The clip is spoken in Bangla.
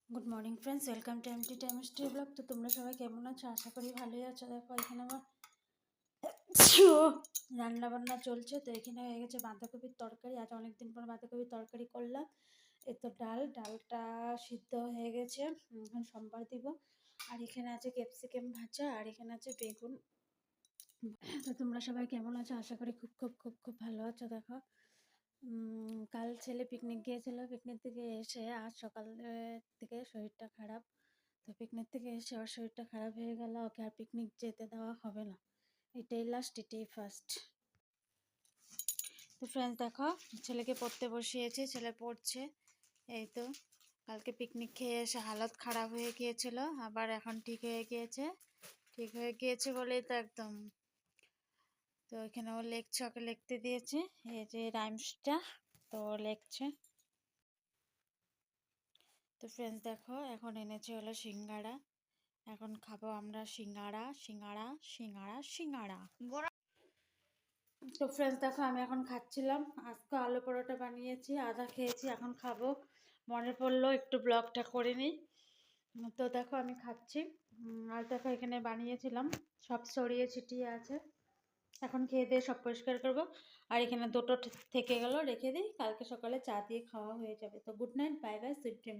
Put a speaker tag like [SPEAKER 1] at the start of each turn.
[SPEAKER 1] Good morning friends, welcome to empty time stay blog. তো তোমরা সবাই কেমন আছো? আশা করি ভালোই আছো। দেখো এখানে আমার রান্না বান্না চলছে। তো এখানে হয়ে গেছে বাঁধাকপির তরকারি। আজ অনেকদিন পর বাঁধাকপির তরকারি করলাম। এই তো ডালটা সিদ্ধ হয়ে গেছে, এখন সোমবার দিব। আর এখানে আছে ক্যাপসিকাম ভাজা, আর এখানে আছে বেগুন। তো তোমরা সবাই কেমন আছো? আশা করি খুব খুব খুব খুব ভালো আছো। দেখো কাল ছেলে পিকনিক গিয়েছিল, পিকনিক থেকে এসে আজ সকাল থেকে শরীরটা খারাপ। তো পিকনিক থেকে এসে ওর শরীরটা খারাপ হয়ে গেল, ওকে আর পিকনিক যেতে দেওয়া হবে না। এটাই লাস্ট, এটাই ফার্স্ট। তো ফ্রেন্ডস দেখো, ছেলেকে পড়তে বসিয়েছে, ছেলে পড়ছে। এই তো কালকে পিকনিক খেয়ে এসে হালত খারাপ হয়ে গিয়েছিল, আবার এখন ঠিক হয়ে গিয়েছে। ঠিক হয়ে গিয়েছে বলেই তো একদম। তো এখানে ও লেখছে, ওকে লিখতে দিয়েছে এই যে রাইমসটা, তো লেখছে। তো ফ্রেন্ডস দেখো, এখন এনেছে হলো সিঙ্গাড়া। এখন খাবো আমরা সিঙ্গাড়া সিঙ্গাড়া সিঙ্গাড়া সিঙ্গাড়া। তো ফ্রেন্ডস দেখো, আমি এখন খাচ্ছিলাম। আজকে আলু পরোটা বানিয়েছি, আধা খেয়েছি, এখন খাবো। মনে পড়লো একটু ব্লগটা করে নিই। তো দেখো আমি খাচ্ছি। আর দেখো এখানে বানিয়েছিলাম, সব ছড়িয়ে ছিটিয়ে আছে। এখন খেয়ে দিয়ে সব পরিষ্কার করবো। আর এখানে দুটো থেকে গেল, রেখে দিই, কালকে সকালে চা দিয়ে খাওয়া হয়ে যাবে। তো good night, bye bye, sweet dream.